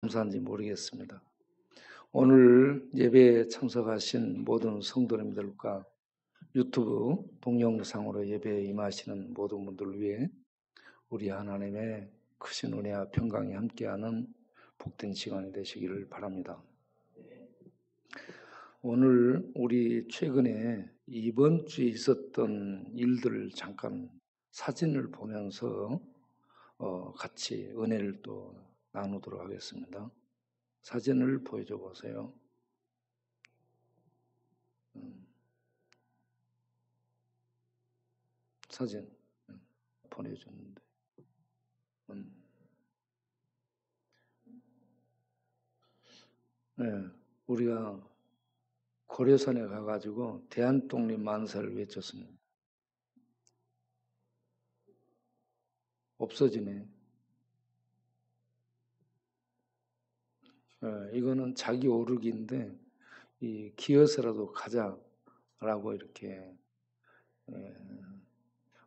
감사한지 모르겠습니다. 오늘 예배에 참석하신 모든 성도님들과 유튜브 동영상으로 예배에 임하시는 모든 분들을 위해 우리 하나님의 크신 은혜와 평강이 함께하는 복된 시간이 되시기를 바랍니다. 오늘 우리 최근에 이번 주에 있었던 일들을 잠깐 사진을 보면서 같이 은혜를 또 나누도록 하겠습니다. 사진을 보여줘 보세요. 사진 보내줬는데 네, 우리가 고려산에 가가지고 대한독립 만세를 외쳤습니다. 없어지네. 이거는 자기 오르기인데 이 기어서라도 가자라고 이렇게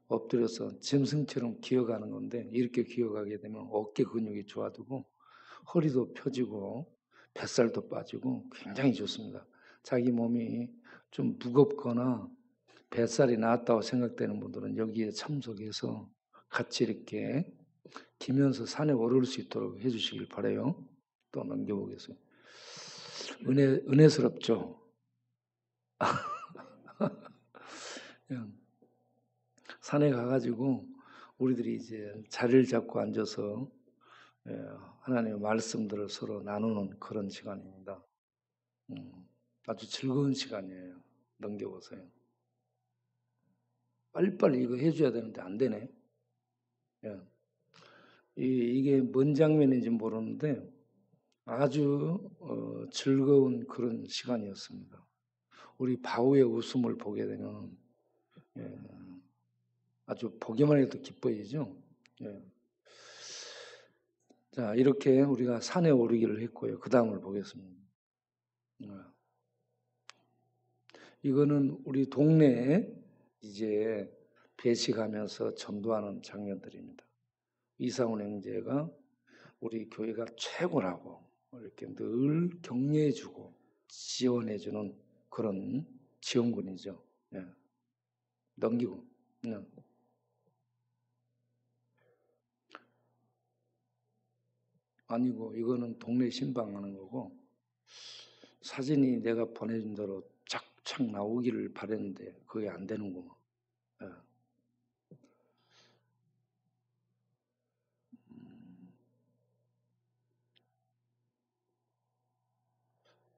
엎드려서 짐승처럼 기어가는 건데 이렇게 기어가게 되면 어깨 근육이 좋아지고 허리도 펴지고 뱃살도 빠지고 굉장히 좋습니다. 자기 몸이 좀 무겁거나 뱃살이 나왔다고 생각되는 분들은 여기에 참석해서 같이 이렇게 기면서 산에 오를 수 있도록 해주시길 바라요. 또 넘겨보겠습니다. 은혜스럽죠? 산에 가가지고 우리들이 이제 자리를 잡고 앉아서 하나님의 말씀들을 서로 나누는 그런 시간입니다. 아주 즐거운 시간이에요. 넘겨보세요. 빨리빨리 이거 해줘야 되는데 안 되네. 이게 뭔 장면인지 모르는데 아주 즐거운 그런 시간이었습니다. 우리 바우의 웃음을 보게 되면 아주 보기만 해도 기뻐지죠. 자, 이렇게 우리가 산에 오르기를 했고요. 그 다음을 보겠습니다. 이거는 우리 동네에 이제 배식하면서 전도하는 장면들입니다. 이상훈 형제가 우리 교회가 최고라고 이렇게 늘 격려해주고 지원해주는 그런 지원군이죠. 넘기고. 아니고 이거는 동네 신방하는 거고 사진이 내가 보내준 대로 착착 나오기를 바랬는데 그게 안 되는구만.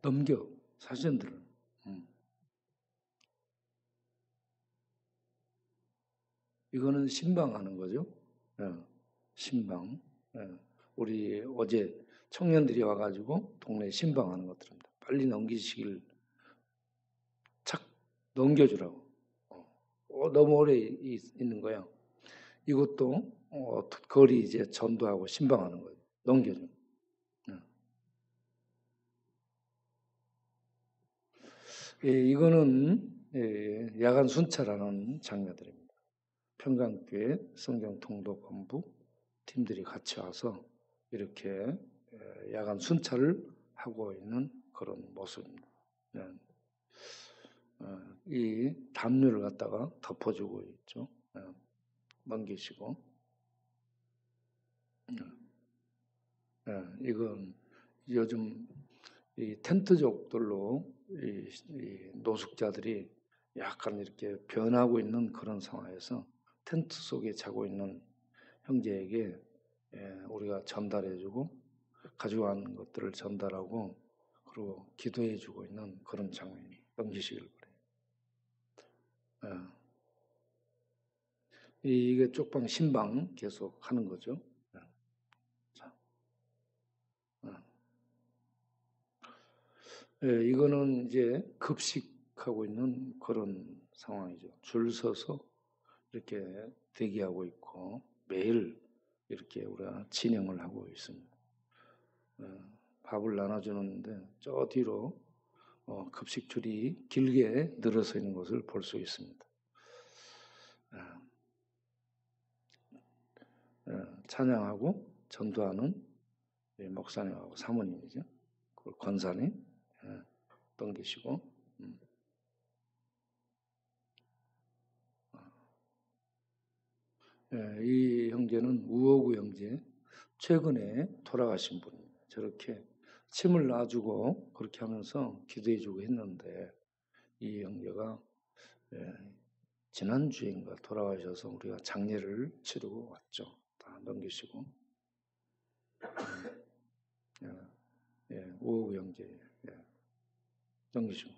넘겨 사진들을. 이거는 신방하는 거죠. 신방. 우리 어제 청년들이 와가지고 동네 신방하는 것들입니다. 빨리 넘기시길 착 넘겨주라고. 너무 오래 있는 거야. 이것도 거리 이제 전도하고 신방하는 거예요. 넘겨줘. 이거는 야간 순찰하는 장면들입니다. 평강교회 성경 통독본부 팀들이 같이 와서 이렇게 야간 순찰을 하고 있는 그런 모습입니다. 이 담요를 갖다가 덮어주고 있죠. 넘기시고. 이건 요즘 이 텐트족들로 이 노숙자들이 약간 이렇게 변하고 있는 그런 상황에서 텐트 속에 자고 있는 형제에게 우리가 전달해주고 가져가는 것들을 전달하고 그리고 기도해주고 있는 그런 장면이 넘기시길 바래요. 이게 쪽방 신방 계속 하는 거죠. 자, 이거는 이제 급식하고 있는 그런 상황이죠. 줄 서서 이렇게 대기하고 있고 매일 이렇게 우리가 진행을 하고 있습니다. 밥을 나눠주는데 저 뒤로 급식 줄이 길게 늘어서 있는 것을 볼 수 있습니다. 찬양하고 전도하는 목사님하고 사모님이죠. 권사님 넘기시고. 이 형제는 우호구 형제, 최근에 돌아가신 분입니다. 저렇게 침을 놔주고 그렇게 하면서 기도해주고 했는데 이 형제가 지난주인가 돌아가셔서 우리가 장례를 치르고 왔죠. 다 넘기시고. 우호구 형제 넘기시고.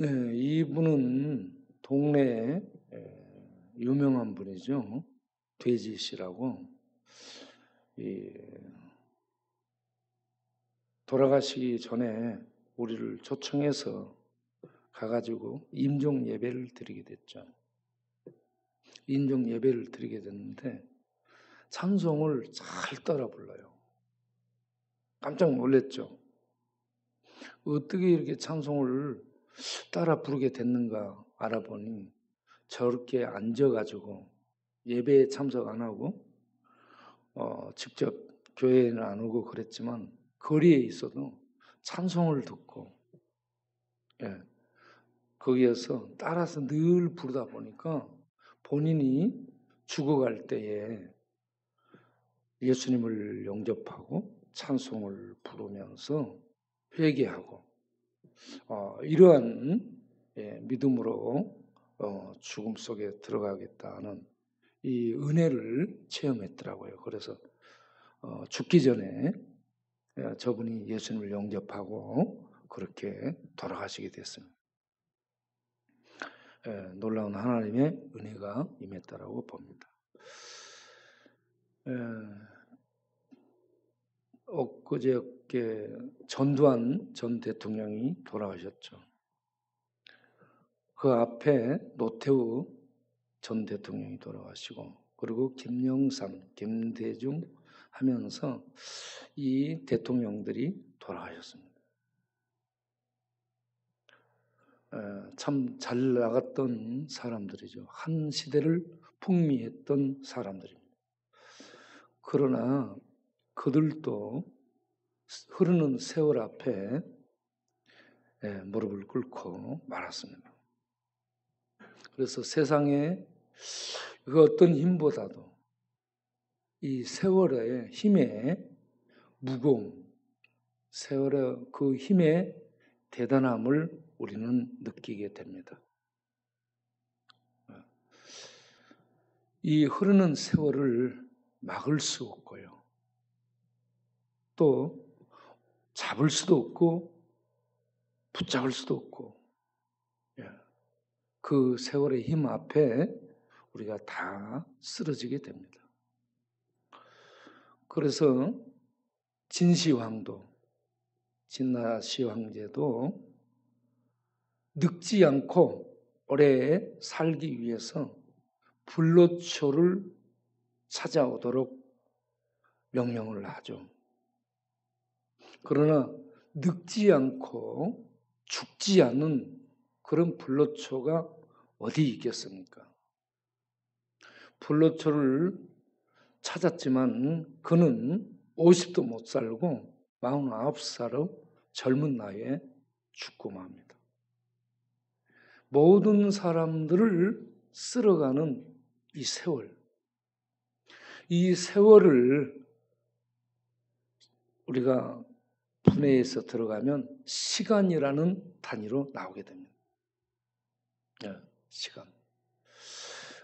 이분은 동네에 유명한 분이죠. 돼지 씨라고. 돌아가시기 전에 우리를 초청해서 가가지고 임종 예배를 드리게 됐죠. 임종 예배를 드리게 됐는데 찬송을 잘 따라 불러요. 깜짝 놀랐죠. 어떻게 이렇게 찬송을 따라 부르게 됐는가 알아보니 저렇게 앉아가지고 예배에 참석 안 하고 직접 교회에는 안 오고 그랬지만 거리에 있어도 찬송을 듣고 거기에서 따라서 늘 부르다 보니까 본인이 죽어갈 때에 예수님을 영접하고 찬송을 부르면서 회개하고 이러한 믿음으로 죽음 속에 들어가겠다는 이 은혜를 체험했더라고요. 그래서 죽기 전에 저분이 예수님을 영접하고 그렇게 돌아가시게 됐습니다. 놀라운 하나님의 은혜가 임했다라고 봅니다. 엊그저께 전두환 전 대통령이 돌아가셨죠. 그 앞에 노태우 전 대통령이 돌아가시고 그리고 김영삼, 김대중 하면서 이 대통령들이 돌아가셨습니다. 참 잘 나갔던 사람들이죠. 한 시대를 풍미했던 사람들입니다. 그러나 그들도 흐르는 세월 앞에 무릎을 꿇고 말았습니다. 그래서 세상에 그 어떤 힘보다도 이 세월의 힘의 무거움, 세월의 그 힘의 대단함을 우리는 느끼게 됩니다. 이 흐르는 세월을 막을 수 없고요. 또 잡을 수도 없고 붙잡을 수도 없고 그 세월의 힘 앞에 우리가 다 쓰러지게 됩니다. 그래서 진시황도 진나시 황제도 늙지 않고 오래 살기 위해서 불로초를 찾아오도록 명령을 하죠. 그러나 늙지 않고 죽지 않는 그런 불로초가 어디 있겠습니까? 불로초를 찾았지만 그는 50도 못 살고 49살로 젊은 나이에 죽고 맙니다. 모든 사람들을 쓸어가는 이 세월, 이 세월을 우리가 분해해서 들어가면 시간이라는 단위로 나오게 됩니다. 시간.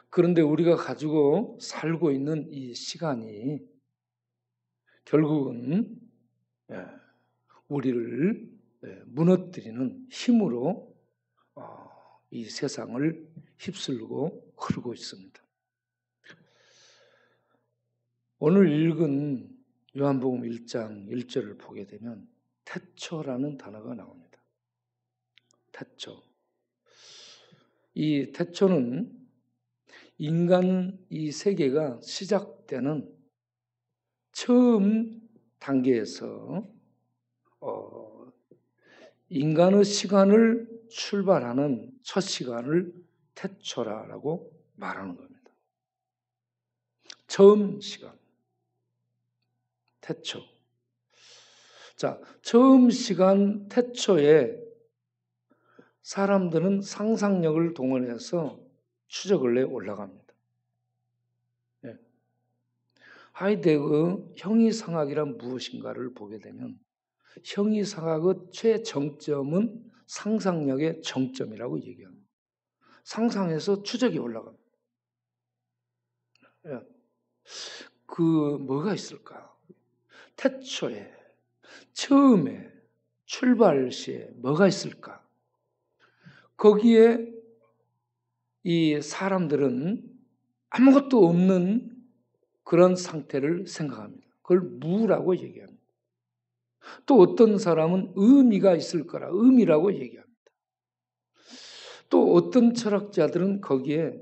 그런데 우리가 가지고 살고 있는 이 시간이 결국은 우리를 무너뜨리는 힘으로 이 세상을 휩쓸고 흐르고 있습니다. 오늘 읽은 요한복음 1장 1절을 보게 되면 태초라는 단어가 나옵니다. 태초. 이 태초는 인간 이 세계가 시작되는 처음 단계에서 인간의 시간을 출발하는 첫 시간을 태초라고 말하는 겁니다. 처음 시간, 태초. 자, 처음 시간 태초에 사람들은 상상력을 동원해서 추적을 내 올라갑니다. 네. 하이데거 형이상학이란 무엇인가를 보게 되면 형이상학의 최정점은 상상력의 정점이라고 얘기합니다. 상상해서 추적이 올라갑니다. 네. 그 뭐가 있을까? 태초에, 처음에, 출발 시에 뭐가 있을까? 거기에 이 사람들은 아무것도 없는 그런 상태를 생각합니다. 그걸 무라고 얘기합니다. 또 어떤 사람은 의미가 있을 거라 의미라고 얘기합니다. 또 어떤 철학자들은 거기에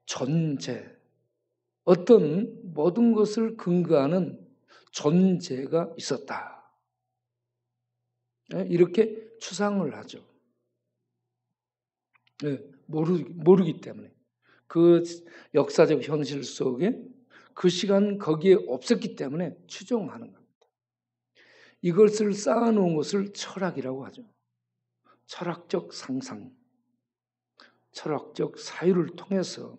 존재, 어떤 모든 것을 근거하는 존재가 있었다. 이렇게 추상을 하죠. 모르기 때문에. 그 역사적 현실 속에 그 시간 거기에 없었기 때문에 추정하는 겁니다. 이것을 쌓아놓은 것을 철학이라고 하죠. 철학적 상상, 철학적 사유를 통해서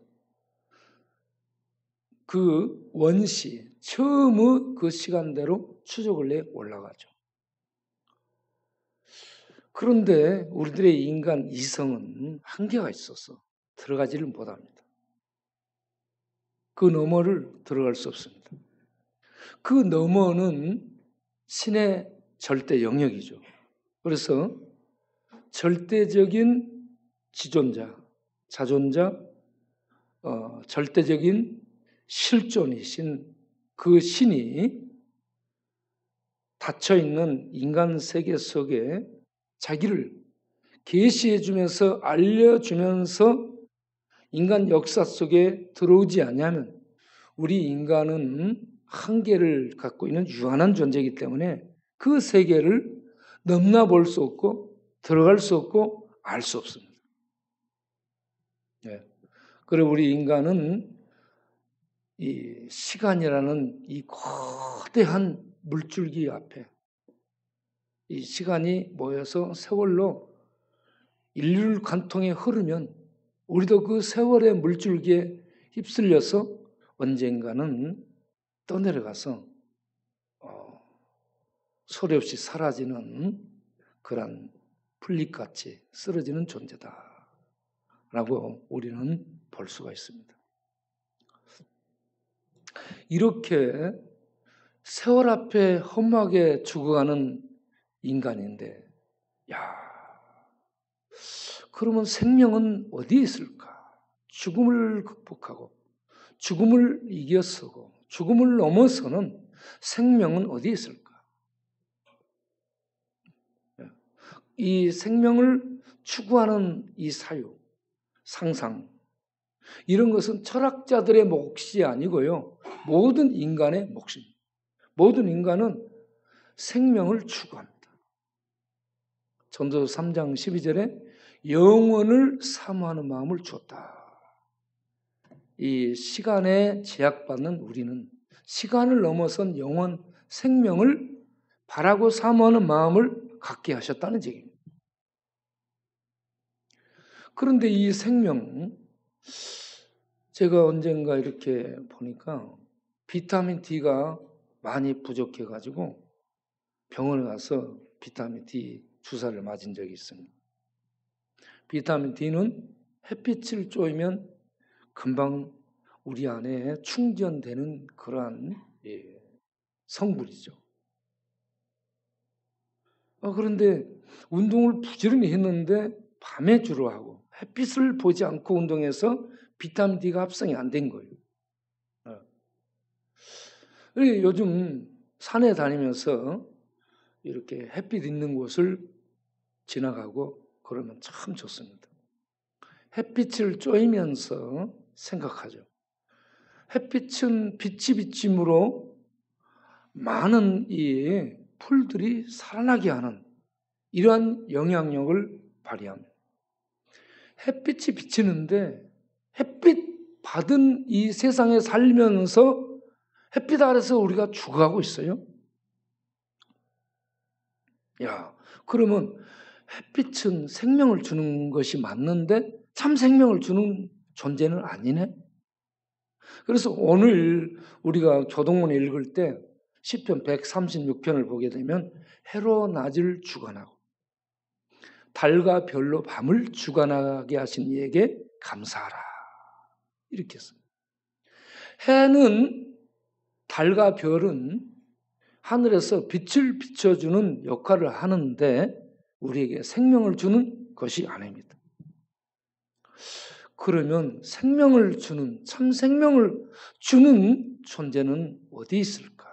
그 원시, 처음의 그 시간대로 추적을 내 올라가죠. 그런데 우리들의 인간 이성은 한계가 있어서 들어가지를 못합니다. 그 너머를 들어갈 수 없습니다. 그 너머는 신의 절대 영역이죠. 그래서 절대적인 지존자, 자존자, 절대적인 실존이신 그 신이 닫혀있는 인간 세계 속에 자기를 계시해 주면서 알려주면서 인간 역사 속에 들어오지 않으면 우리 인간은 한계를 갖고 있는 유한한 존재이기 때문에 그 세계를 넘나볼 수 없고 들어갈 수 없고 알 수 없습니다. 네. 그리고 우리 인간은 이 시간이라는 이 거대한 물줄기 앞에 이 시간이 모여서 세월로 인류를 관통해 흐르면 우리도 그 세월의 물줄기에 휩쓸려서 언젠가는 떠내려가서 소리 없이 사라지는 그런 풀잎같이 쓰러지는 존재다라고 우리는 볼 수가 있습니다. 이렇게 세월 앞에 험하게 죽어가는 인간인데, 그러면 생명은 어디에 있을까? 죽음을 극복하고 죽음을 이겨서고 죽음을 넘어서는 생명은 어디에 있을까? 이 생명을 추구하는 이 사유, 상상, 이런 것은 철학자들의 몫이 아니고요. 모든 인간의 몫입니다. 모든 인간은 생명을 추구합니다. 전도서 3장 12절에 영원을 사모하는 마음을 주었다. 이 시간에 제약받는 우리는 시간을 넘어선 영원, 생명을 바라고 사모하는 마음을 갖게 하셨다는 얘기입니다. 그런데 이 생명, 제가 언젠가 이렇게 보니까 비타민 D가 많이 부족해가지고 병원에 가서 비타민 D 주사를 맞은 적이 있습니다. 비타민 D는 햇빛을 쬐면 금방 우리 안에 충전되는 그러한 성분이죠. 그런데 운동을 부지런히 했는데 밤에 주로 하고 햇빛을 보지 않고 운동해서 비타민 D가 합성이 안 된 거예요. 요즘 산에 다니면서 이렇게 햇빛 있는 곳을 지나가고 그러면 참 좋습니다. 햇빛을 쬐면서 생각하죠. 햇빛은 빛이 비침으로 많은 이 풀들이 살아나게 하는 이러한 영향력을 발휘합니다. 햇빛이 비치는데 햇빛 받은 이 세상에 살면서 햇빛 아래서 우리가 죽어가고 있어요. 야, 그러면 햇빛은 생명을 주는 것이 맞는데 참 생명을 주는 존재는 아니네. 그래서 오늘 우리가 교동문을 읽을 때 시편 136편을 보게 되면 해로 낮을 주관하고 달과 별로 밤을 주관하게 하신 이에게 감사하라. 이렇게 했습니다. 해는, 달과 별은 하늘에서 빛을 비춰주는 역할을 하는데 우리에게 생명을 주는 것이 아닙니다. 그러면 생명을 주는, 참 생명을 주는 존재는 어디 있을까?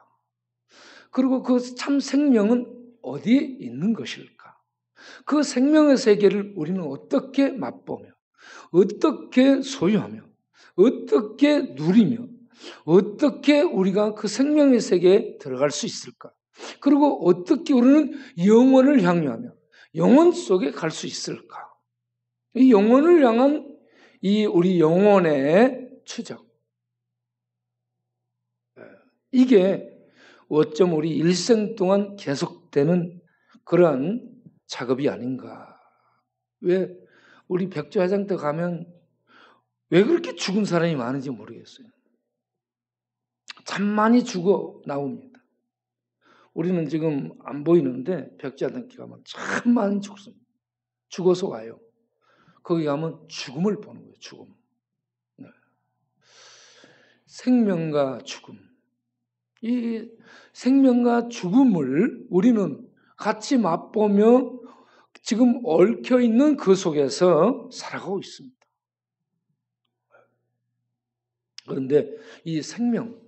그리고 그 참 생명은 어디에 있는 것일까? 그 생명의 세계를 우리는 어떻게 맛보며, 어떻게 소유하며, 어떻게 누리며, 어떻게 우리가 그 생명의 세계에 들어갈 수 있을까? 그리고 어떻게 우리는 영원을 향유하며 영원 속에 갈 수 있을까? 이 영원을 향한 이 우리 영혼의 추적, 이게 어쩜 우리 일생 동안 계속되는 그러한 작업이 아닌가. 왜 우리 백조화장터 가면 왜 그렇게 죽은 사람이 많은지 모르겠어요. 참 많이 죽어 나옵니다. 우리는 지금 안 보이는데 백조화장터 가면 참 많이 죽습니다. 죽어서 와요. 거기 가면 죽음을 보는 거예요. 죽음. 네. 생명과 죽음. 이 생명과 죽음을 우리는 같이 맛보며 지금 얽혀있는 그 속에서 살아가고 있습니다. 그런데 이 생명은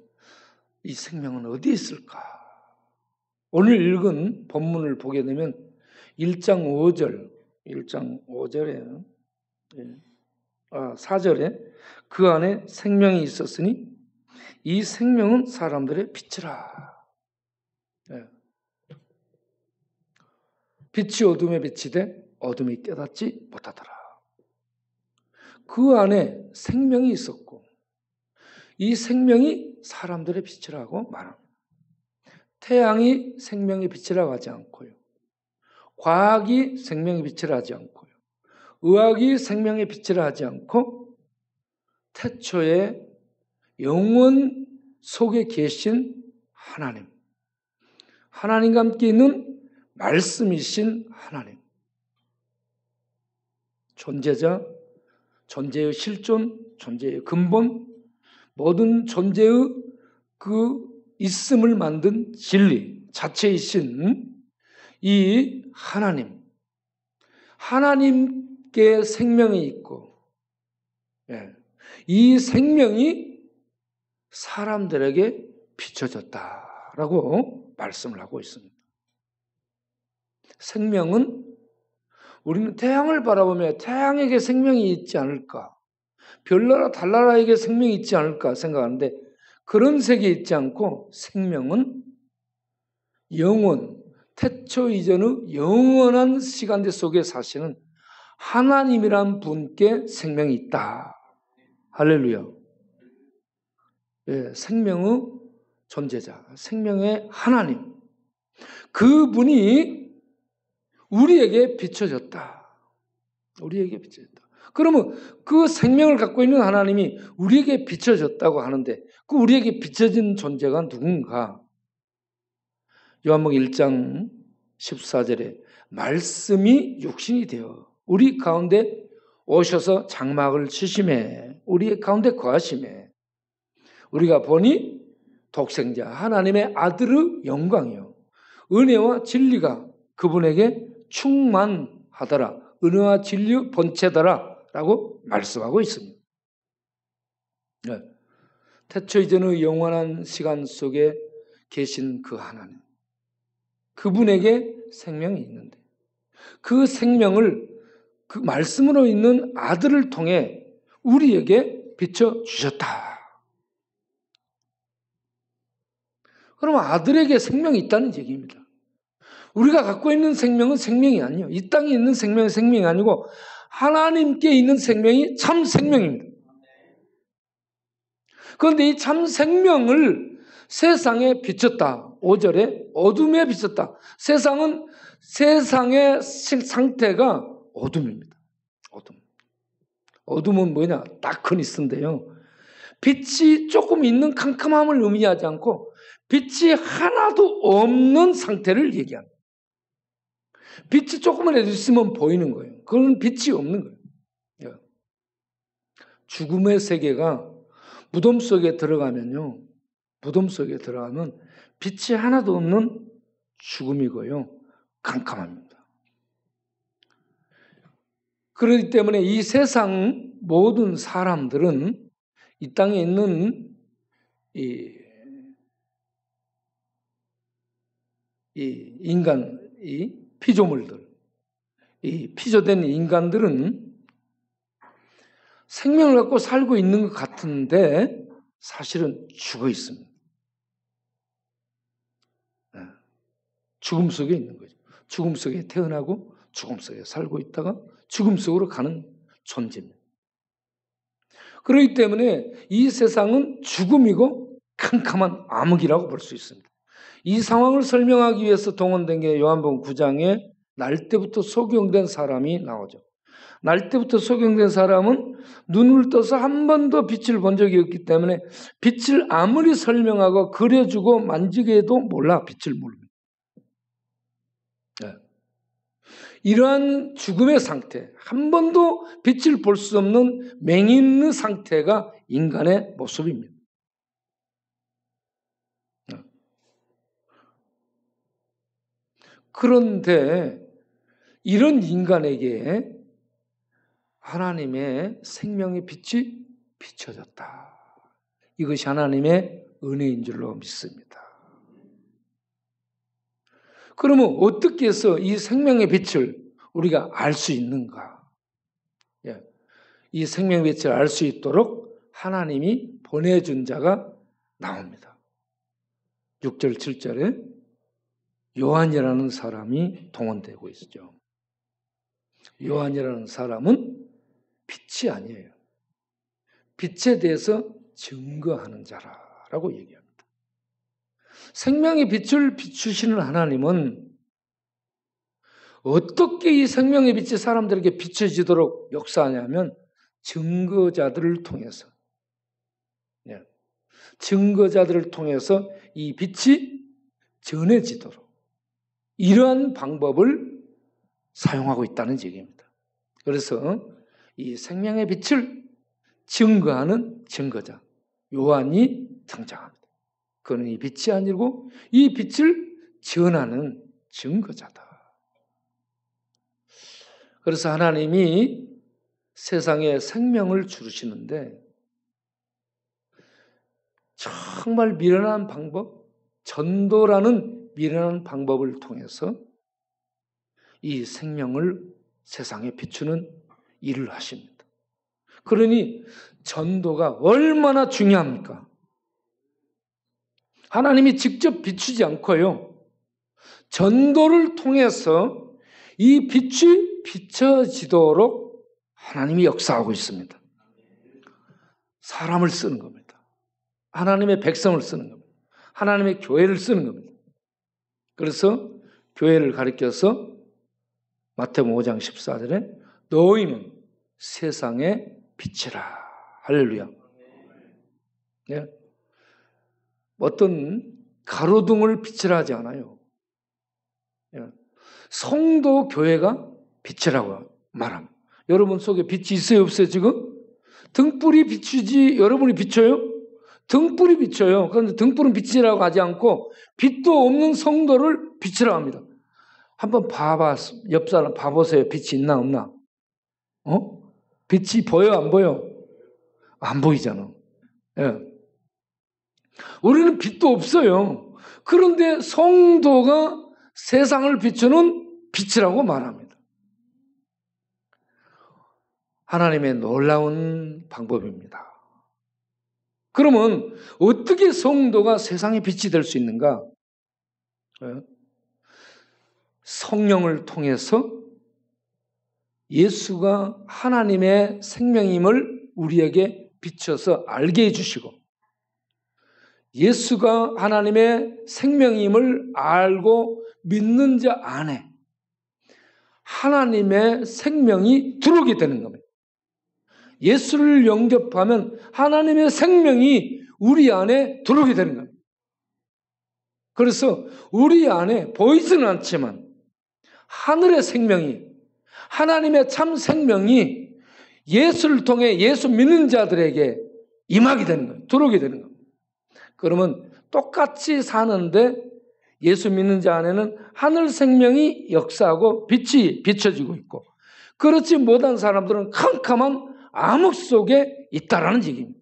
어디에 있을까? 오늘 읽은 본문을 보게 되면 1장 5절에 4절에 그 안에 생명이 있었으니 이 생명은 사람들의 빛이라. 빛이 어둠에 비치되 어둠이 깨닫지 못하더라. 그 안에 생명이 있었고 이 생명이 사람들의 빛이라고 말합니다. 태양이 생명의 빛이라고 하지 않고요. 과학이 생명의 빛이라 하지 않고요. 의학이 생명의 빛이라 하지 않고 태초에 영원 속에 계신 하나님과 함께 있는 말씀이신 하나님, 존재자, 존재의 실존, 존재의 근본, 모든 존재의 그 있음을 만든 진리 자체이신 이 하나님께 생명이 있고, 이 생명이 사람들에게 비춰졌다라고 말씀을 하고 있습니다. 생명은 우리는 태양을 바라보며 태양에게 생명이 있지 않을까, 별나라 달나라에게 생명이 있지 않을까 생각하는데 그런 세계에 있지 않고 생명은 영원, 태초 이전의 영원한 시간대 속에 사시는 하나님이란 분께 생명이 있다. 할렐루야. 생명의 존재자, 생명의 하나님, 그분이 우리에게 비춰졌다. 우리에게 비춰졌다. 그러면 그 생명을 갖고 있는 하나님이 우리에게 비춰졌다고 하는데 그 우리에게 비춰진 존재가 누군가? 요한복음 1장 14절에 말씀이 육신이 되어 우리 가운데 오셔서 장막을 치심에 우리 가운데 거하심에 우리가 보니 독생자 하나님의 아들의 영광이요 은혜와 진리가 그분에게 충만하더라. 은혜와 진리의 본체더라 라고 말씀하고 있습니다. 태초 이전의 영원한 시간 속에 계신 그 하나님, 그분에게 생명이 있는데 그 생명을 그 말씀으로 있는 아들을 통해 우리에게 비춰주셨다. 그러면 아들에게 생명이 있다는 얘기입니다. 우리가 갖고 있는 생명은 생명이 아니에요. 이 땅에 있는 생명은 생명이 아니고 하나님께 있는 생명이 참 생명입니다. 그런데 이 참 생명을 세상에 비쳤다. 5절에 어둠에 비쳤다. 세상의 상태가 어둠입니다. 어둠은 뭐냐? 다크니스인데요. 빛이 조금 있는 캄캄함을 의미하지 않고 빛이 하나도 없는 상태를 얘기합니다. 빛이 조금이라도 있으면 보이는 거예요. 그건 빛이 없는 거예요. 죽음의 세계가 무덤 속에 들어가면 빛이 하나도 없는 죽음이고요. 캄캄합니다. 그렇기 때문에 이 세상 모든 사람들은 이 땅에 있는 이 인간, 이 피조물들, 이 피조된 인간들은 생명을 갖고 살고 있는 것 같은데 사실은 죽어 있습니다. 죽음 속에 있는 거죠. 죽음 속에 태어나고 죽음 속에 살고 있다가 죽음 속으로 가는 존재입니다. 그렇기 때문에 이 세상은 죽음이고 캄캄한 암흑이라고 볼 수 있습니다. 이 상황을 설명하기 위해서 동원된 게 요한복음 9장에 날 때부터 소경된 사람이 나오죠. 날 때부터 소경된 사람은 눈을 떠서 한 번도 빛을 본 적이 없기 때문에 빛을 아무리 설명하고 그려주고 만지게 해도 몰라. 빛을 모릅니다. 이러한 죽음의 상태, 한 번도 빛을 볼 수 없는 맹이 있는 상태가 인간의 모습입니다. 그런데 이런 인간에게 하나님의 생명의 빛이 비춰졌다. 이것이 하나님의 은혜인 줄로 믿습니다. 그러면 어떻게 해서 이 생명의 빛을 우리가 알 수 있는가? 이 생명의 빛을 알 수 있도록 하나님이 보내준 자가 나옵니다. 6절, 7절에 요한이라는 사람이 동원되고 있죠. 요한이라는 사람은 빛이 아니에요. 빛에 대해서 증거하는 자라고 얘기합니다. 생명의 빛을 비추시는 하나님은 어떻게 이 생명의 빛이 사람들에게 비춰지도록 역사하냐면 증거자들을 통해서 이 빛이 전해지도록 이러한 방법을 사용하고 있다는 얘기입니다. 그래서 이 생명의 빛을 증거하는 증거자 요한이 등장합니다. 그는 이 빛이 아니고 이 빛을 전하는 증거자다. 그래서 하나님이 세상에 생명을 주시는데 정말 미련한 방법, 전도라는 미련한 방법을 통해서 이 생명을 세상에 비추는 일을 하십니다. 그러니 전도가 얼마나 중요합니까? 하나님이 직접 비추지 않고요. 전도를 통해서 이 빛이 비춰지도록 하나님이 역사하고 있습니다. 사람을 쓰는 겁니다. 하나님의 백성을 쓰는 겁니다. 하나님의 교회를 쓰는 겁니다. 그래서 교회를 가리켜서 마태복음 5장 14절에 너희는 세상의 빛이라. 할렐루야. 네. 어떤 가로등을 빛이라 하지 않아요. 성도 교회가 빛이라고 말합니다. 여러분 속에 빛이 있어요, 없어요, 지금? 등불이 비추지, 여러분이 비춰요? 등불이 비춰요. 그런데 등불은 빛이라고 하지 않고 빛도 없는 성도를 빛이라고 합니다. 한번 봐봐, 옆 사람 봐보세요. 빛이 있나, 없나? 빛이 보여, 안 보여? 안 보이잖아. 예. 우리는 빛도 없어요. 그런데 성도가 세상을 비추는 빛이라고 말합니다. 하나님의 놀라운 방법입니다. 그러면 어떻게 성도가 세상의 빛이 될 수 있는가? 성령을 통해서 예수가 하나님의 생명임을 우리에게 비춰서 알게 해주시고 예수가 하나님의 생명임을 알고 믿는 자 안에 하나님의 생명이 들어오게 되는 겁니다. 예수를 영접하면 하나님의 생명이 우리 안에 들어오게 되는 겁니다. 그래서 우리 안에 보이지는 않지만 하늘의 생명이, 하나님의 참 생명이 예수를 통해 예수 믿는 자들에게 임하게 되는 거예요. 들어오게 되는 겁니다. 그러면 똑같이 사는데 예수 믿는 자 안에는 하늘 생명이 역사하고 빛이 비춰지고 있고, 그렇지 못한 사람들은 캄캄한 암흑 속에 있다라는 얘기입니다.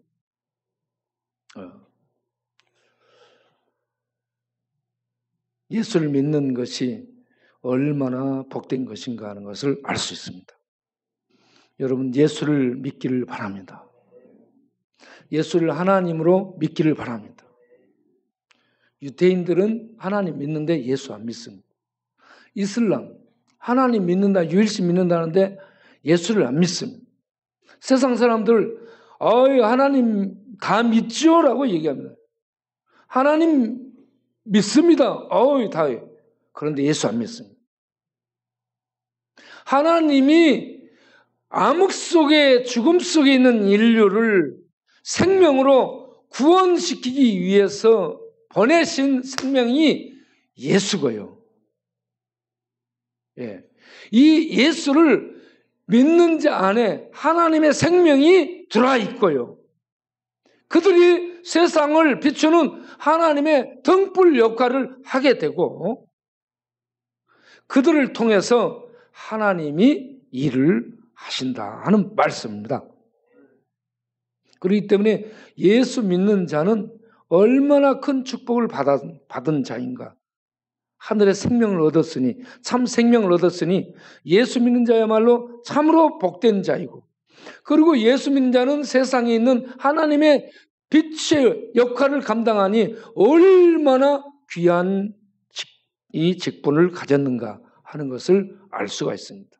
예수를 믿는 것이 얼마나 복된 것인가 하는 것을 알 수 있습니다. 여러분, 예수를 믿기를 바랍니다. 예수를 하나님으로 믿기를 바랍니다. 유대인들은 하나님 믿는데 예수 안 믿습니다. 이슬람, 하나님 믿는다, 유일신 믿는다는데 예수를 안 믿습니다. 세상 사람들, 하나님 다 믿죠? 라고 얘기합니다. 하나님 믿습니다. 다. 그런데 예수 안 믿습니다. 하나님이 암흑 속에, 죽음 속에 있는 인류를 생명으로 구원시키기 위해서 보내신 생명이 예수고요. 이 예수를 믿는 자 안에 하나님의 생명이 들어와 있고요. 그들이 세상을 비추는 하나님의 등불 역할을 하게 되고, 그들을 통해서 하나님이 일을 하신다 하는 말씀입니다. 그렇기 때문에 예수 믿는 자는 얼마나 큰 축복을 받은 자인가. 하늘의 생명을 얻었으니, 참 생명을 얻었으니 예수 믿는 자야말로 참으로 복된 자이고, 그리고 예수 믿는 자는 세상에 있는 하나님의 빛의 역할을 감당하니 얼마나 귀한 이 직분을 가졌는가 하는 것을 알 수가 있습니다.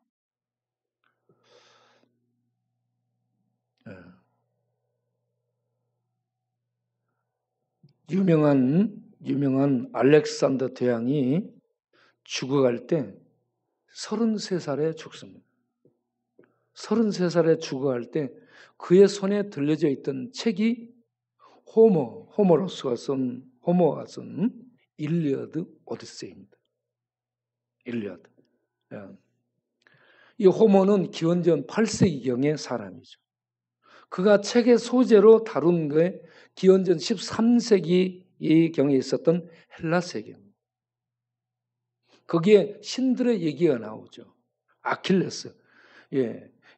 유명한 알렉산더 대왕이 죽어갈 때 33살에 죽습니다. 33살에 죽어갈 때 그의 손에 들려져 있던 책이 호모가 쓴 일리어드 오디세이입니다. 일리어드. 이 호모는 기원전 8세기경의 사람이죠. 그가 책의 소재로 다룬 게 기원전 13세기 경에 있었던 헬라 세계입니다. 거기에 신들의 얘기가 나오죠. 아킬레스.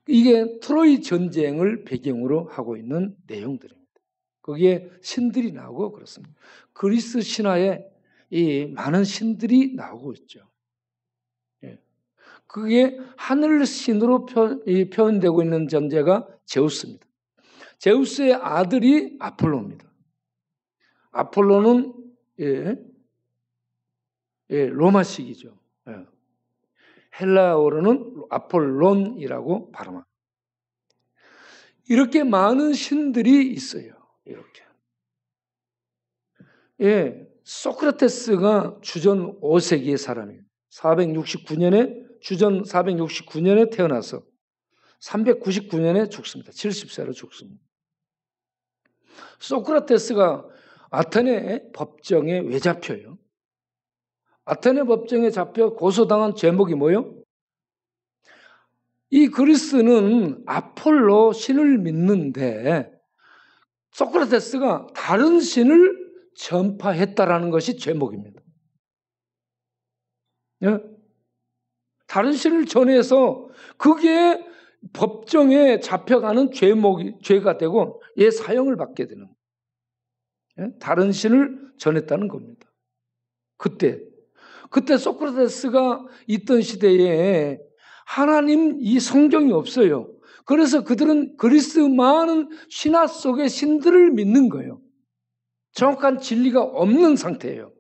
이게 트로이 전쟁을 배경으로 하고 있는 내용들입니다. 거기에 신들이 나오고 그렇습니다. 그리스 신화에 이 많은 신들이 나오고 있죠. 그게 하늘 신으로 표현되고 있는 존재가 제우스입니다. 제우스의 아들이 아폴로입니다. 아폴로는 로마식이죠. 헬라어로는 아폴론이라고 발음합니다. 이렇게 많은 신들이 있어요. 이렇게. 소크라테스가 주전 5세기의 사람이에요. 주전 469년에 태어나서 399년에 죽습니다. 70세로 죽습니다. 소크라테스가 아테네 법정에 왜 잡혀요? 아테네 법정에 잡혀 고소당한 제목이 뭐예요? 이 그리스는 아폴로 신을 믿는데 소크라테스가 다른 신을 전파했다라는 것이 제목입니다. 다른 신을 전해서 그게 법정에 잡혀가는 죄가 되고 사형을 받게 되는 거예요. 다른 신을 전했다는 겁니다. 그때 소크라테스가 있던 시대에 하나님 이 성경이 없어요. 그래서 그들은 그리스 많은 신화 속의 신들을 믿는 거예요. 정확한 진리가 없는 상태예요.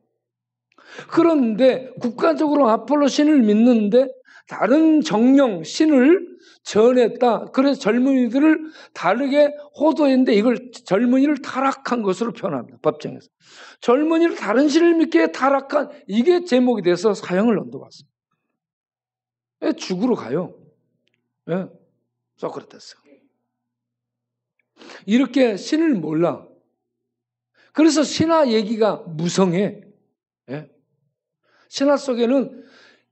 그런데 국가적으로 아폴로 신을 믿는데 다른 정령 신을 전했다. 그래서 젊은이들을 다르게 호도했는데 이걸 젊은이를 타락한 것으로 표현합니다. 법정에서. 젊은이를 다른 신을 믿게 타락한 이게 제목이 돼서 사형을 언도받습니다. 죽으러 가요. 예? 소크라테스. 이렇게 신을 몰라. 그래서 신화 얘기가 무성해. 예? 신화 속에는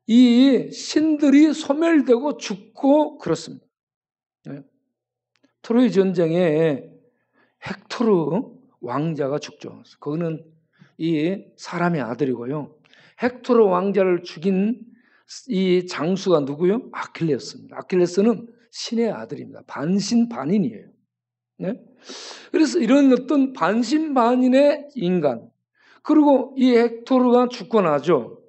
이 신들이 소멸되고 죽고 그렇습니다. 예? 트로이 전쟁에 헥토르 왕자가 죽죠. 그거는 이 사람의 아들이고요. 헥토르 왕자를 죽인 이 장수가 누구요? 아킬레스입니다. 아킬레스는 신의 아들입니다. 반신반인이에요. 네? 그래서 이런 어떤 반신반인의 인간, 그리고 이 헥토르가 죽고 나죠.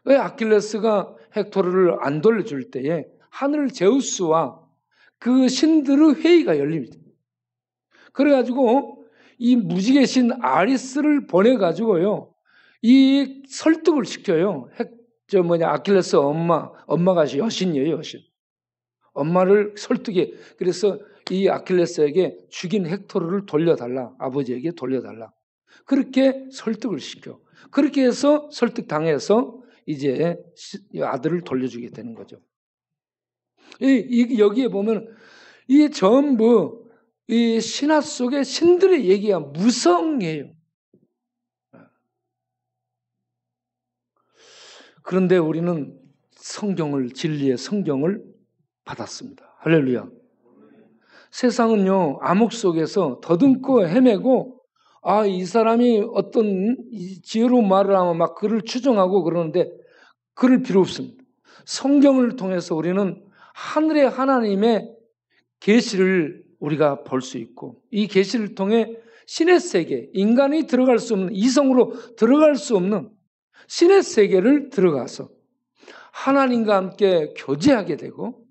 왜 아킬레스가 헥토르를 안 돌려줄 때에 하늘 제우스와 그 신들의 회의가 열립니다. 그래가지고 이 무지개 신 아리스를 보내가지고요, 이 설득을 시켜요. 아킬레스 엄마가 여신이에요, 여신. 엄마를 설득해. 그래서 이 아킬레스에게 죽인 헥토르를 돌려달라. 아버지에게 돌려달라. 그렇게 설득을 시켜. 그렇게 해서 설득당해서 이제 아들을 돌려주게 되는 거죠. 여기에 보면 이 전부 이 신화 속의 신들의 얘기가 무성해요. 그런데 우리는 진리의 성경을 받았습니다. 할렐루야. 세상은요, 암흑 속에서 더듬고 헤매고, 이 사람이 어떤 지혜로운 말을 하면 막 그를 추정하고 그러는데, 그럴 필요 없습니다. 성경을 통해서 우리는 하늘의 하나님의 계시를 우리가 볼 수 있고, 이 계시를 통해 신의 세계, 인간이 들어갈 수 없는, 이성으로 들어갈 수 없는 신의 세계를 들어가서 하나님과 함께 교제하게 되고,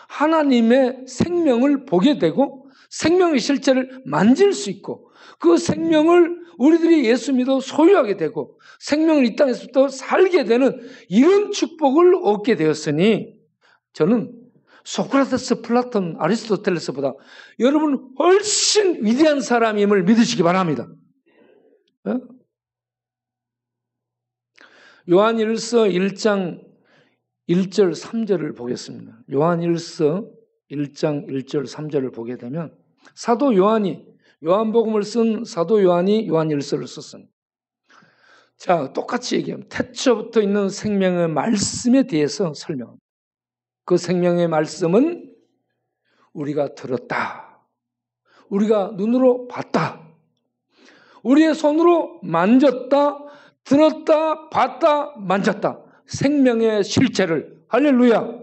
하나님의 생명을 보게 되고, 생명의 실체를 만질 수 있고, 그 생명을 우리들이 예수 믿어 소유하게 되고, 생명을 이 땅에서부터 살게 되는 이런 축복을 얻게 되었으니, 저는 소크라테스, 플라톤, 아리스토텔레스보다 여러분 훨씬 위대한 사람임을 믿으시기 바랍니다. 요한일서 1장 1절 3절을 보겠습니다. 요한일서 1장 1절 3절을 보게 되면 사도 요한이, 요한복음을 쓴 사도 요한이 요한일서를 썼습니다. 자, 똑같이 얘기하면 태초부터 있는 생명의 말씀에 대해서 설명합니다. 그 생명의 말씀은 우리가 들었다, 우리가 눈으로 봤다, 우리의 손으로 만졌다, 들었다, 봤다, 만졌다. 생명의 실체를, 할렐루야.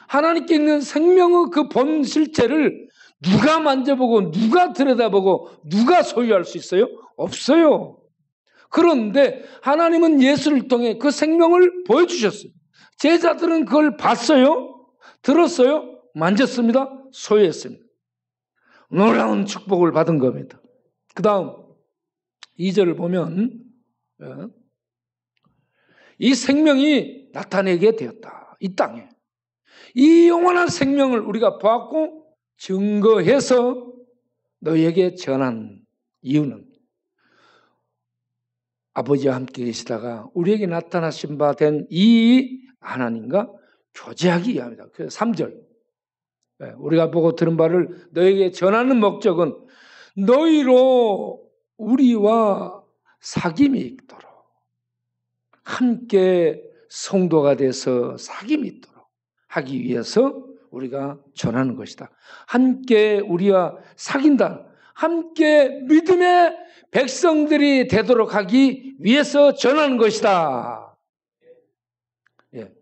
하나님께 있는 생명의 그 본 실체를 누가 만져보고 누가 들여다보고 누가 소유할 수 있어요? 없어요. 그런데 하나님은 예수를 통해 그 생명을 보여주셨어요. 제자들은 그걸 봤어요, 들었어요, 만졌습니다, 소유했습니다. 놀라운 축복을 받은 겁니다. 그 다음 2절을 보면 이 생명이 나타내게 되었다. 이 땅에 이 영원한 생명을 우리가 보았고 증거해서 너희에게 전한 이유는 아버지와 함께 계시다가 우리에게 나타나신 바 된 이 하나님과 교제하기 위함이다. 그 3절, 우리가 보고 들은 바를 너희에게 전하는 목적은 너희로 우리와 사귐이 있도록, 함께 성도가 돼서 사귐이 있도록 하기 위해서 우리가 전하는 것이다. 함께 우리와 사귄다, 함께 믿음의 백성들이 되도록 하기 위해서 전하는 것이다. 예.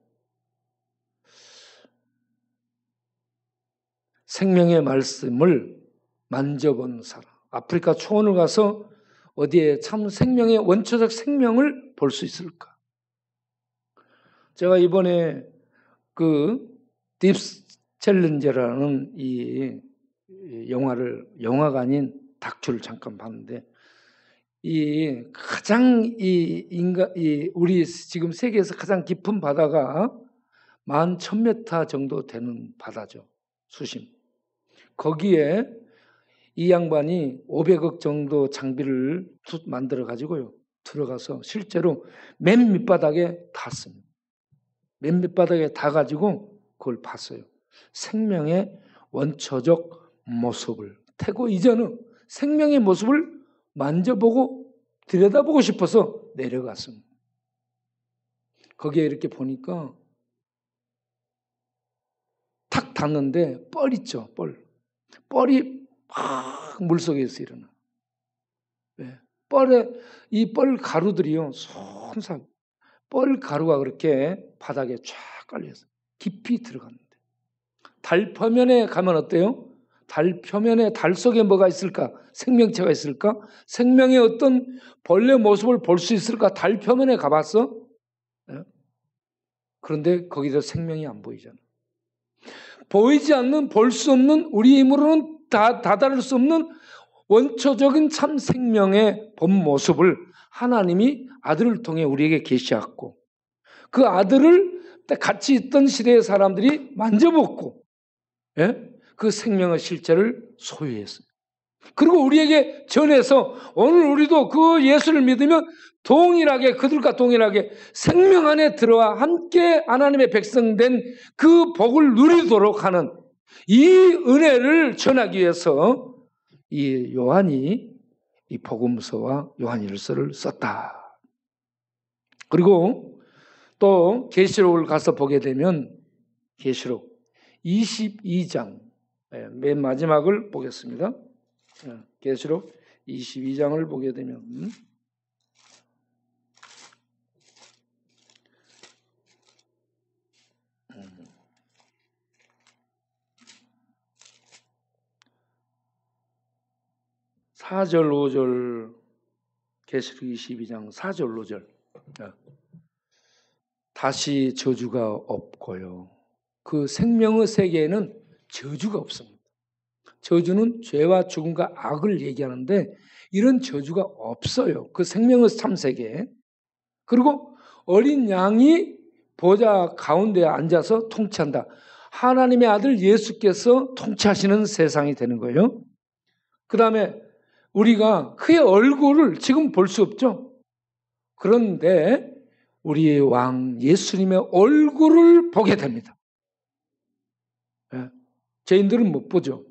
생명의 말씀을 만져본 사람, 아프리카 초원을 가서 어디에 참 생명의 원초적 생명을 볼 수 있을까? 제가 이번에 그 딥스 챌린저라는 이 영화를, 영화가 아닌 다큐를 잠깐 봤는데, 이 가장 우리 지금 세계에서 가장 깊은 바다가 11,000m 정도 되는 바다죠. 수심. 거기에 이 양반이 500억 정도 장비를 만들어 가지고요. 들어가서 실제로 맨 밑바닥에 닿습니다. 맨 밑바닥에 닿아가지고 그걸 봤어요. 생명의 원초적 모습을. 태고 이전은 생명의 모습을 만져보고 들여다보고 싶어서 내려갔습니다. 거기에 이렇게 보니까 탁 닿는데 뻘 있죠. 뻘이 막 물속에서 일어나. 네. 이 뻘 가루들이요. 손상. 뻘 가루가 그렇게 바닥에 쫙 깔려서 깊이 들어갔는데. 달 표면에 가면 어때요? 달 표면에 달 속에 뭐가 있을까? 생명체가 있을까? 생명의 어떤 벌레 모습을 볼 수 있을까? 달 표면에 가봤어? 네? 그런데 거기서 생명이 안 보이잖아. 보이지 않는, 볼 수 없는, 우리 힘으로는 다다를 수 없는 원초적인 참 생명의 본 모습을 하나님이 아들을 통해 우리에게 계시했고, 그 아들을 같이 있던 시대의 사람들이 만져봤고, 예? 그 생명의 실체를 소유했어요. 그리고 우리에게 전해서 오늘 우리도 그 예수를 믿으면 동일하게, 그들과 동일하게 생명 안에 들어와 함께 하나님의 백성된 그 복을 누리도록 하는 이 은혜를 전하기 위해서 이 요한이 이 복음서와 요한일서를 썼다. 그리고 또 계시록을 가서 보게 되면 계시록 22장 맨 마지막을 보겠습니다. 계시록 22장을 보게 되면 4절 5절 계시록 22장 4절 5절 다시 저주가 없고요. 그 생명의 세계에는 저주가 없습니다. 저주는 죄와 죽음과 악을 얘기하는데 이런 저주가 없어요. 그 생명의 참세계에. 그리고 어린 양이 보좌 가운데 앉아서 통치한다. 하나님의 아들 예수께서 통치하시는 세상이 되는 거예요. 그 다음에 우리가 그의 얼굴을 지금 볼 수 없죠. 그런데 우리의 왕 예수님의 얼굴을 보게 됩니다. 죄인들은 못 보죠.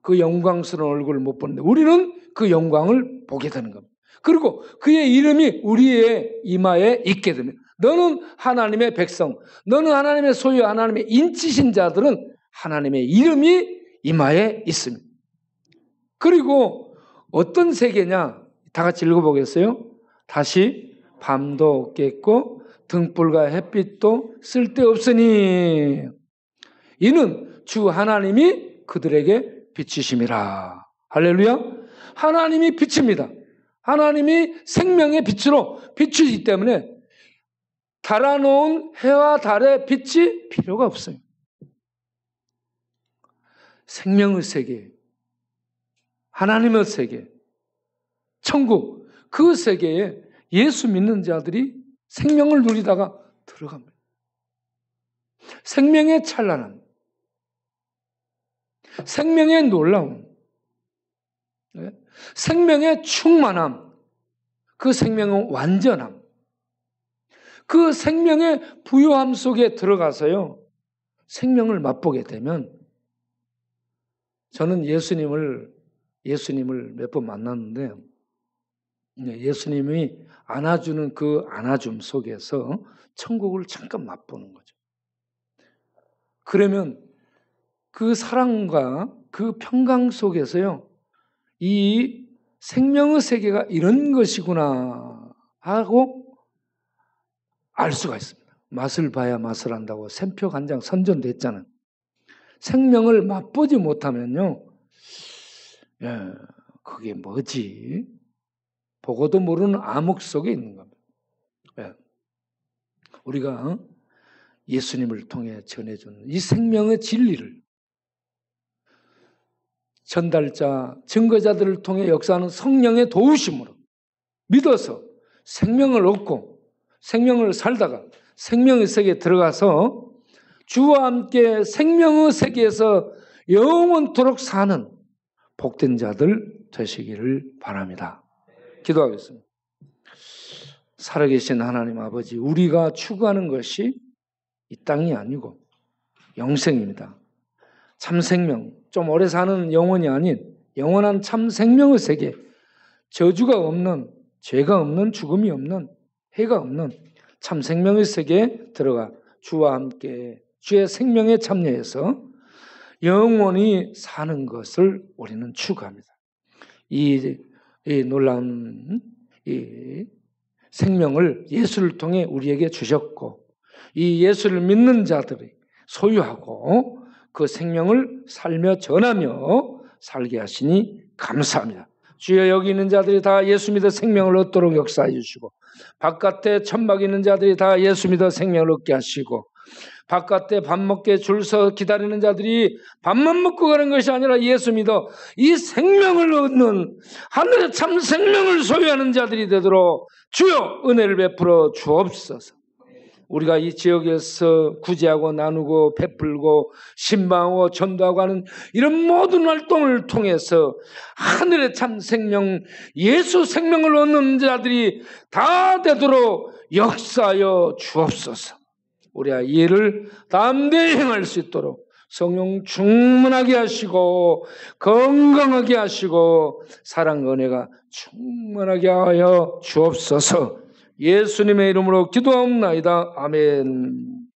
그 영광스러운 얼굴을 못 보는데 우리는 그 영광을 보게 되는 겁니다. 그리고 그의 이름이 우리의 이마에 있게 됩니다. 너는 하나님의 백성, 너는 하나님의 소유, 하나님의 인치신 자들은 하나님의 이름이 이마에 있습니다. 그리고 어떤 세계냐? 다 같이 읽어보겠어요? 다시 밤도 없겠고 등불과 햇빛도 쓸데없으니 이는 주 하나님이 그들에게 빛이심이라. 할렐루야. 하나님이 빛입니다. 하나님이 생명의 빛으로 비추기 때문에 달아놓은 해와 달의 빛이 필요가 없어요. 생명의 세계, 하나님의 세계, 천국, 그 세계에 예수 믿는 자들이 생명을 누리다가 들어갑니다. 생명의 찬란함, 생명의 놀라움, 생명의 충만함, 그 생명의 완전함, 그 생명의 부요함 속에 들어가서요, 생명을 맛보게 되면 저는 예수님을 몇 번 만났는데 예수님이 안아주는 그 안아줌 속에서 천국을 잠깐 맛보는 거죠. 그러면 그 사랑과 그 평강 속에서요, 이 생명의 세계가 이런 것이구나 하고 알 수가 있습니다. 맛을 봐야 맛을 안다고 샘표간장 선전됐잖아요. 생명을 맛보지 못하면요, 그게 뭐지? 보고도 모르는 암흑 속에 있는 겁니다. 우리가 예수님을 통해 전해주는 이 생명의 진리를 전달자, 증거자들을 통해 역사하는 성령의 도우심으로 믿어서 생명을 얻고 생명을 살다가 생명의 세계에 들어가서 주와 함께 생명의 세계에서 영원토록 사는 복된 자들 되시기를 바랍니다. 기도하겠습니다. 살아계신 하나님 아버지, 우리가 추구하는 것이 이 땅이 아니고 영생입니다. 참 생명, 좀 오래 사는 영혼이 아닌 영원한 참 생명의 세계, 저주가 없는, 죄가 없는, 죽음이 없는, 해가 없는 참 생명의 세계에 들어가 주와 함께 주의 생명에 참여해서 영원히 사는 것을 우리는 추구합니다. 이 놀라운 이 생명을 예수를 통해 우리에게 주셨고, 이 예수를 믿는 자들이 소유하고 그 생명을 살며 전하며 살게 하시니 감사합니다. 주여, 여기 있는 자들이 다 예수 믿어 생명을 얻도록 역사해 주시고, 바깥에 천막에 있는 자들이 다 예수 믿어 생명을 얻게 하시고, 바깥에 밥 먹게 줄 서 기다리는 자들이 밥만 먹고 가는 것이 아니라 예수 믿어 이 생명을 얻는 하늘의 참 생명을 소유하는 자들이 되도록 주여 은혜를 베풀어 주옵소서. 우리가 이 지역에서 구제하고 나누고 베풀고 신방하고 전도하고 하는 이런 모든 활동을 통해서 하늘의 참 생명, 예수 생명을 얻는 자들이 다 되도록 역사하여 주옵소서. 우리가 이 일을 담대히 행할 수 있도록 성령 충만하게 하시고 건강하게 하시고 사랑과 은혜가 충만하게 하여 주옵소서. 예수님의 이름으로 기도하옵나이다. 아멘.